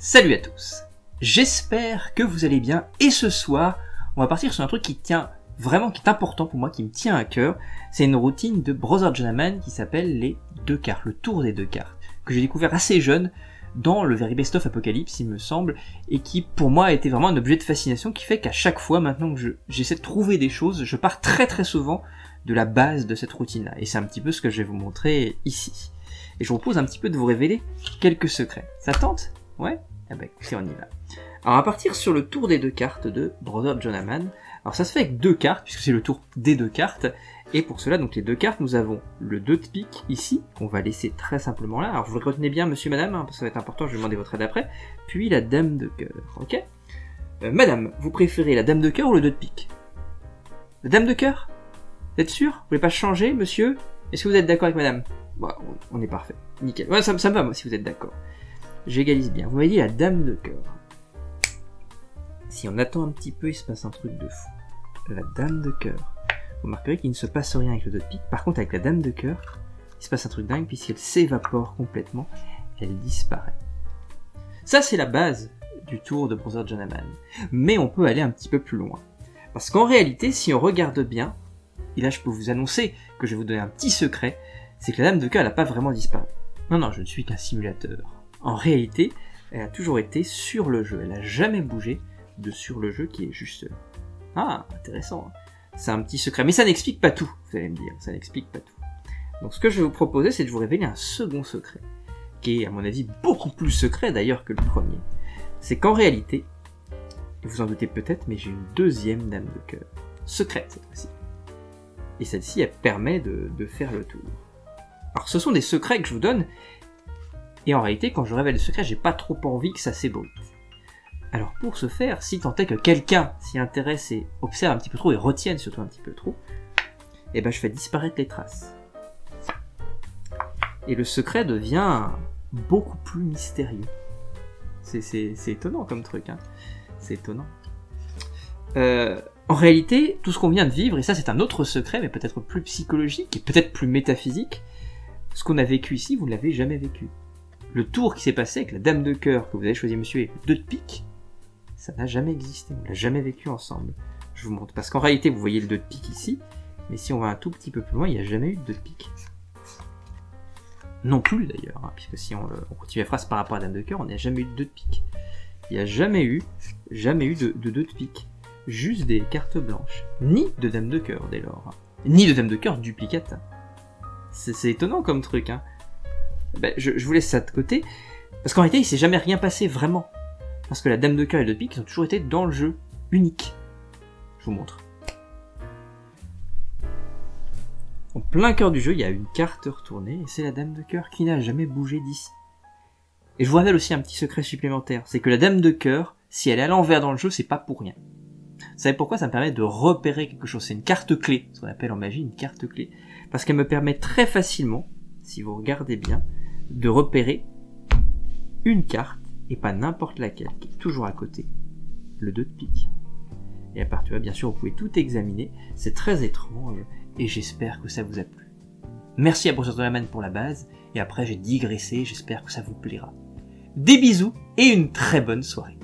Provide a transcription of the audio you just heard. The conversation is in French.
Salut à tous, j'espère que vous allez bien et ce soir on va partir sur un truc qui est important pour moi, qui me tient à cœur. C'est une routine de Brother Jonaman qui s'appelle les 2 cartes, le tour des 2 cartes, que j'ai découvert assez jeune dans le Very Best of Apocalypse il me semble, et qui pour moi a été vraiment un objet de fascination qui fait qu'à chaque fois maintenant que j'essaie de trouver des choses, je pars très souvent de la base de cette routine là, et c'est un petit peu ce que je vais vous montrer ici. Et je vous propose un petit peu de vous révéler quelques secrets. Ça tente ? Ouais ? Eh ben écoutez, on y va. Alors on va partir sur le tour des 2 cartes de Brother Jonaman. Alors ça se fait avec 2 cartes, puisque c'est le tour des 2 cartes. Et pour cela, donc les 2 cartes, nous avons le 2 de pique ici, qu'on va laisser très simplement là. Alors vous le retenez bien, monsieur, madame, parce que ça va être important, je vais demander votre aide après. Puis la dame de cœur, ok ? Madame, vous préférez la dame de cœur ou le 2 de pique ? La dame de cœur ? Vous êtes sûr ? Vous voulez pas changer, monsieur ? Est-ce que vous êtes d'accord avec madame ? Bon, on est parfait. Nickel. Ouais, ça me va, moi, si vous êtes d'accord. J'égalise bien. Vous m'avez dit la dame de cœur. Si on attend un petit peu, il se passe un truc de fou. La dame de cœur. Vous remarquerez qu'il ne se passe rien avec le 2 de pique. Par contre, avec la dame de cœur, il se passe un truc dingue, puisqu'elle s'évapore complètement. Elle disparaît. Ça, c'est la base du tour de Brother Jonaman. Mais on peut aller un petit peu plus loin. Parce qu'en réalité, si on regarde bien, et là je peux vous annoncer que je vais vous donner un petit secret, c'est que la dame de cœur, elle n'a pas vraiment disparu. Non, je ne suis qu'un simulateur. En réalité, elle a toujours été sur le jeu. Elle n'a jamais bougé de sur le jeu qui est juste là. Ah, intéressant. C'est un petit secret. Mais ça n'explique pas tout, vous allez me dire. Ça n'explique pas tout. Donc ce que je vais vous proposer, c'est de vous révéler un second secret, qui est à mon avis beaucoup plus secret d'ailleurs que le premier. C'est qu'en réalité, vous en doutez peut-être, mais j'ai une deuxième dame de cœur. Secrète cette fois-ci. Et celle-ci, elle permet de faire le tour. Alors ce sont des secrets que je vous donne, et en réalité, quand je révèle le secret, j'ai pas trop envie que ça s'ébruite. Alors pour ce faire, si tant est que quelqu'un s'y intéresse et observe un petit peu trop, et retienne surtout un petit peu trop, eh ben je fais disparaître les traces. Et le secret devient beaucoup plus mystérieux. C'est étonnant comme truc, hein. C'est étonnant. En réalité, tout ce qu'on vient de vivre, et ça c'est un autre secret, mais peut-être plus psychologique, et peut-être plus métaphysique, ce qu'on a vécu ici, vous ne l'avez jamais vécu. Le tour qui s'est passé avec la dame de cœur que vous avez choisi, monsieur, et le 2 de pique, ça n'a jamais existé, on l'a jamais vécu ensemble. Je vous montre, parce qu'en réalité, vous voyez le 2 de pique ici, mais si on va un tout petit peu plus loin, il n'y a jamais eu de 2 de pique. Non plus d'ailleurs, hein, puisque si on continue la phrase par rapport à la dame de cœur, on n'a jamais eu de 2 de pique. Il n'y a jamais eu de 2 de pique. Juste des cartes blanches. Ni de dame de cœur dès lors. Ni de dame de cœur duplicata. C'est étonnant comme truc, hein. Ben, je vous laisse ça de côté, parce qu'en réalité il s'est jamais rien passé vraiment, parce que la dame de cœur et le 2 de pique ils ont toujours été dans le jeu, unique. Je vous montre. En plein cœur du jeu, il y a une carte retournée, et c'est la dame de cœur qui n'a jamais bougé d'ici. Et je vous révèle aussi un petit secret supplémentaire, c'est que la dame de cœur, si elle est à l'envers dans le jeu, c'est pas pour rien. Vous savez pourquoi ? Ça me permet de repérer quelque chose, c'est une carte clé, ce qu'on appelle en magie une carte clé, parce qu'elle me permet très facilement, si vous regardez bien, de repérer une carte, et pas n'importe laquelle, qui est toujours à côté, le 2 de pique. Et à partir de là, bien sûr, vous pouvez tout examiner, c'est très étrange, et j'espère que ça vous a plu. Merci à Brother Jonaman pour la base, et après j'ai digressé, j'espère que ça vous plaira. Des bisous, et une très bonne soirée.